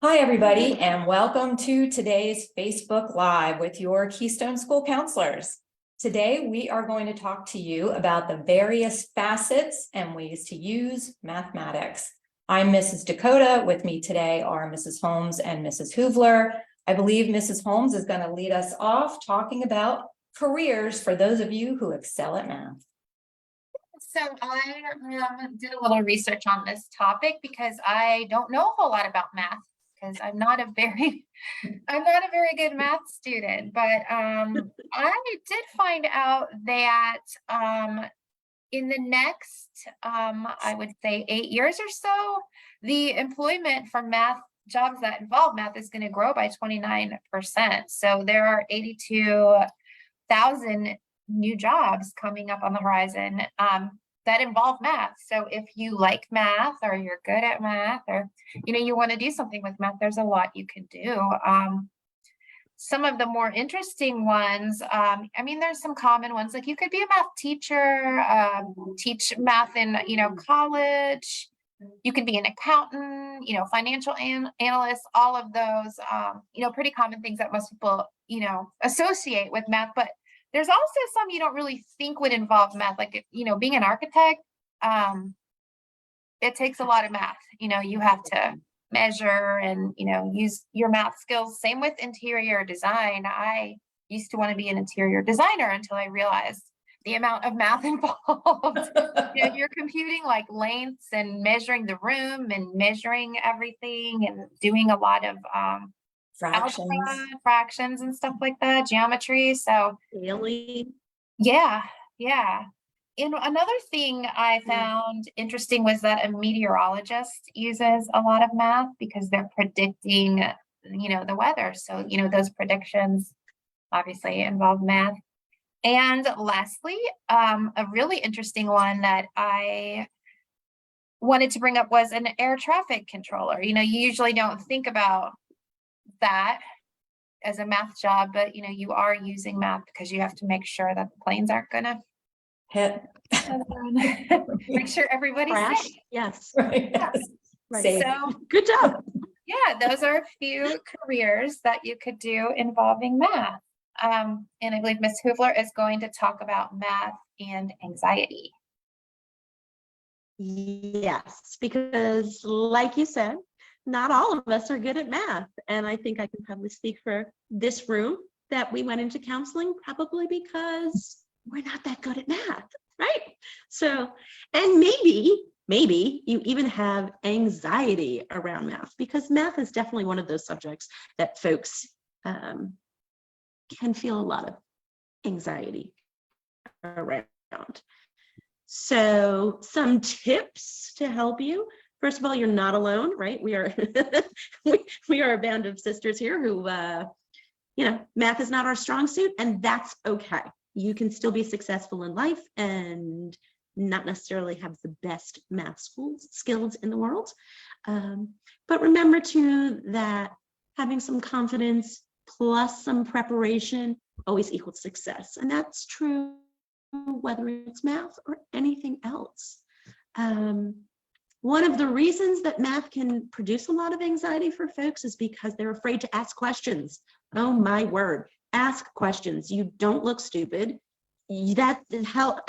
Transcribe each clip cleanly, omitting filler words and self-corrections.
Hi, everybody, and welcome to today's Facebook Live with your Keystone School Counselors. Today, we are going to talk to you about the various facets and ways to use mathematics. I'm Mrs. Dakota. With me today are Mrs. Holmes and Mrs. Hoovler. I believe Mrs. Holmes is going to lead us off talking about careers for those of you who excel at math. So I did a little research on this topic because I don't know a whole lot about math because I'm not a very good math student. But I did find out that in the next I would say 8 years or so, the employment for math jobs that involve math is going to grow by 29%. So there are 82,000 new jobs coming up on the horizon that involve math. So if you like math or you're good at math or you want to do something with math, there's a lot you can do. Some of the more interesting ones, there's some common ones, like you could be a math teacher, teach math in college. You can be an accountant, financial analyst, all of those, pretty common things that most people, associate with math. But there's also some you don't really think would involve math, like, being an architect. It takes a lot of math. You have to measure and, use your math skills. Same with interior design. I used to want to be an interior designer until I realized the amount of math involved. You're computing like lengths and measuring the room and measuring everything and doing a lot of fractions and stuff like that, geometry. So really, yeah. And another thing I found interesting was that a meteorologist uses a lot of math because they're predicting, the weather. So, those predictions obviously involve math. And lastly, a really interesting one that I wanted to bring up was an air traffic controller. You usually don't think about that as a math job, but you are using math because you have to make sure that the planes aren't gonna Hit. make sure everybody's crash. safe. Yes. Right. Yeah. Yes. Right. Safe. So Good job. yeah, those are a few careers that you could do involving math. And I believe Ms. Hoovler is going to talk about math and anxiety. Yes, because like you said, not all of us are good at math. And I think I can probably speak for this room that we went into counseling probably because we're not that good at math, right? So, and maybe you even have anxiety around math because math is definitely one of those subjects that folks can feel a lot of anxiety around. So some tips to help you. First of all, you're not alone, right? We are we are a band of sisters here who, math is not our strong suit, and that's okay. You can still be successful in life and not necessarily have the best math skills in the world. But remember too that having some confidence plus some preparation always equals success. And that's true whether it's math or anything else. One of the reasons that math can produce a lot of anxiety for folks is because they're afraid to ask questions. Oh my word, ask questions. You don't look stupid. That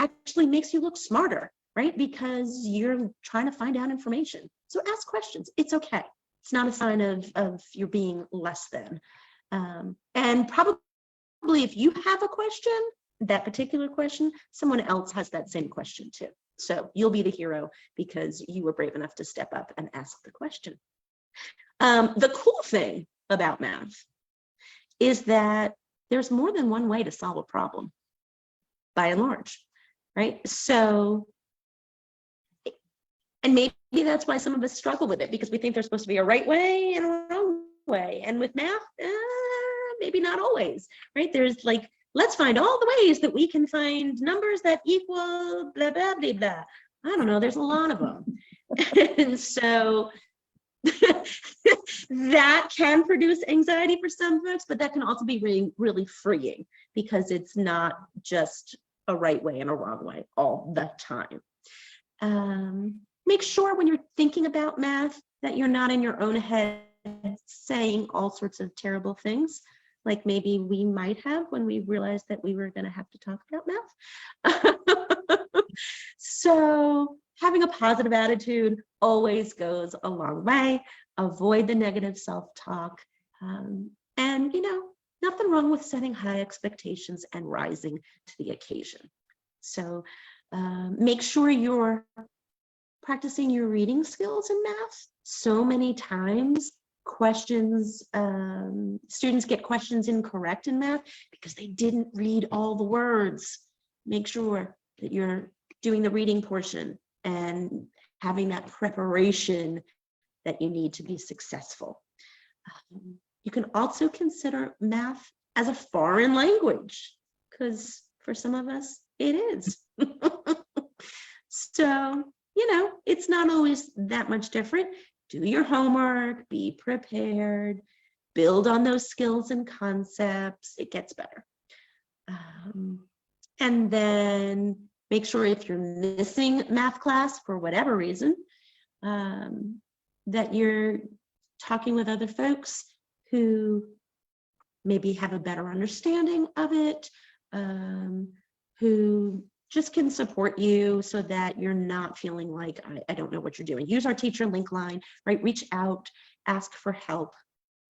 actually makes you look smarter, right? Because you're trying to find out information. So ask questions. It's okay. It's not a sign of you're being less than. And probably if you have a question, that particular question, someone else has that same question too. So you'll be the hero because you were brave enough to step up and ask the question. The cool thing about math is that there's more than one way to solve a problem, by and large, right? So, and maybe that's why some of us struggle with it because we think there's supposed to be a right way and a wrong way. And with math, maybe not always, right? There's like, let's find all the ways that we can find numbers that equal blah, blah, blah, blah. I don't know, there's a lot of them. And so that can produce anxiety for some folks, but that can also be really, really freeing because it's not just a right way and a wrong way all the time. Make sure when you're thinking about math that you're not in your own head saying all sorts of terrible things, like maybe we might have when we realized that we were going to have to talk about math. So having a positive attitude always goes a long way. Avoid the negative self-talk. And, nothing wrong with setting high expectations and rising to the occasion. So make sure you're practicing your reading skills in math. So many times students get questions incorrect in math because they didn't read all the words. Make sure that you're doing the reading portion and having that preparation that you need to be successful. You can also consider math as a foreign language, because for some of us, it is. So, it's not always that much different. Do your homework, be prepared, build on those skills and concepts. It gets better. And then make sure if you're missing math class for whatever reason, that you're talking with other folks who maybe have a better understanding of it, who just can support you so that you're not feeling like, I don't know what you're doing. Use our teacher link line, right? Reach out, ask for help.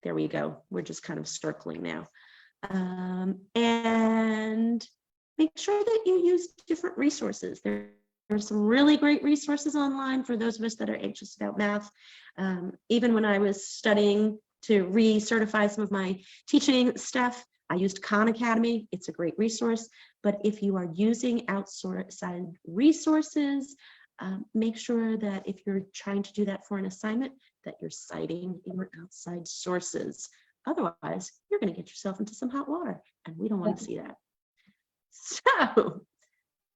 There we go. We're just kind of circling now. And make sure that you use different resources. There are some really great resources online for those of us that are anxious about math. Even when I was studying to recertify some of my teaching stuff, I used Khan Academy. It's a great resource. But if you are using outside resources, make sure that if you're trying to do that for an assignment, that you're citing your outside sources. Otherwise, you're going to get yourself into some hot water, and we don't want to see that. So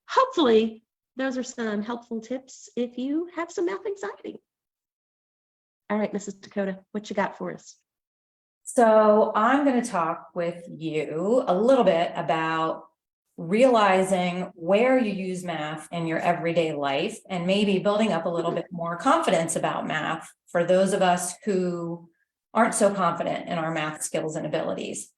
hopefully those are some helpful tips if you have some math anxiety. All right, Mrs. Dakota, what you got for us? So I'm going to talk with you a little bit about realizing where you use math in your everyday life and maybe building up a little bit more confidence about math for those of us who aren't so confident in our math skills and abilities.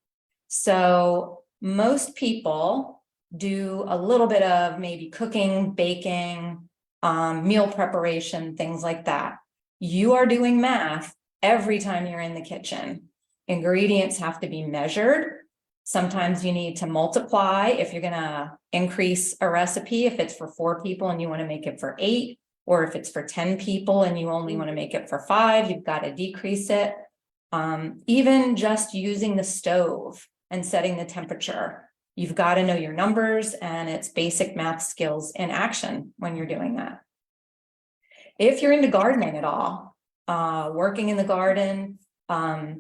So most people do a little bit of maybe cooking, baking, meal preparation, things like that. You are doing math every time you're in the kitchen. Ingredients have to be measured. Sometimes you need to multiply if you're going to increase a recipe, if it's for 4 people and you want to make it for 8, or if it's for 10 people and you only want to make it for 5, you've got to decrease it. Even just using the stove and setting the temperature, you've got to know your numbers, and it's basic math skills in action when you're doing that. If you're into gardening at all, working in the garden,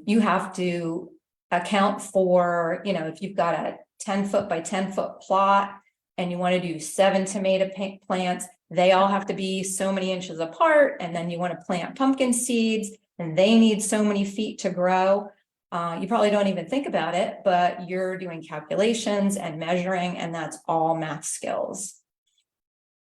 you have to account for, if you've got a 10-foot by 10-foot plot and you want to do 7 tomato plants, they all have to be so many inches apart. And then you want to plant pumpkin seeds and they need so many feet to grow. You probably don't even think about it, but you're doing calculations and measuring, and that's all math skills.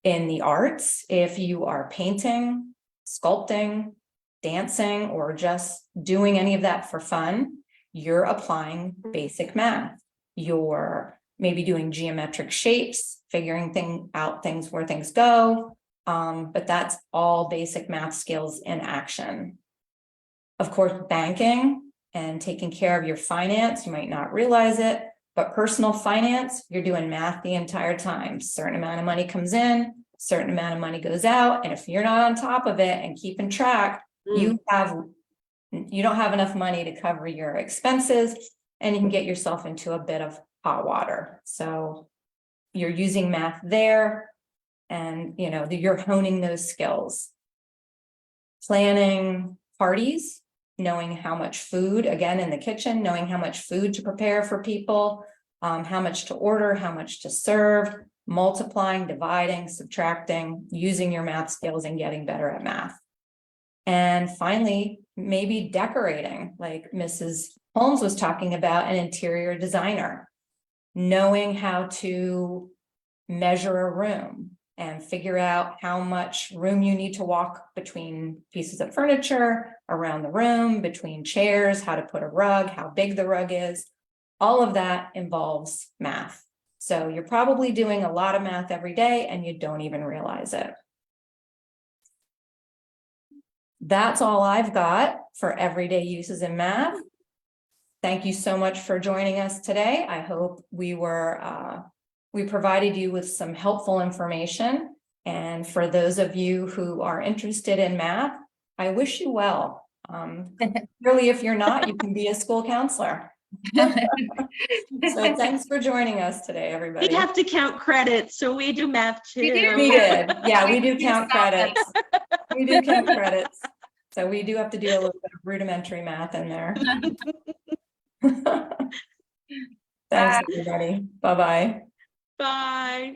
In the arts, if you are painting, sculpting, dancing, or just doing any of that for fun, you're applying basic math. You're maybe doing geometric shapes, figuring out things where things go, but that's all basic math skills in action. Of course, banking and taking care of your finance, you might not realize it, but personal finance, you're doing math the entire time. Certain amount of money comes in, certain amount of money goes out, and if you're not on top of it and keeping track, you don't have enough money to cover your expenses, and you can get yourself into a bit of hot water. So you're using math there, and you're honing those skills. Planning parties, knowing how much food, again in the kitchen, knowing how much food to prepare for people, how much to order, how much to serve, multiplying, dividing, subtracting, using your math skills and getting better at math. And finally, maybe decorating, like Mrs. Holmes was talking about, an interior designer, knowing how to measure a room, and figure out how much room you need to walk between pieces of furniture, around the room, between chairs, how to put a rug, how big the rug is. All of that involves math. So you're probably doing a lot of math every day and you don't even realize it. That's all I've got for everyday uses in math. Thank you so much for joining us today. I hope we provided you with some helpful information. And for those of you who are interested in math, I wish you well. Really, if you're not, you can be a school counselor. So thanks for joining us today, everybody. We have to count credits, so we do math too. We do. We did. Yeah, we do We count saw that. credits. We do count credits. So we do have to do a little bit of rudimentary math in there. Thanks, everybody. Bye-bye. Bye.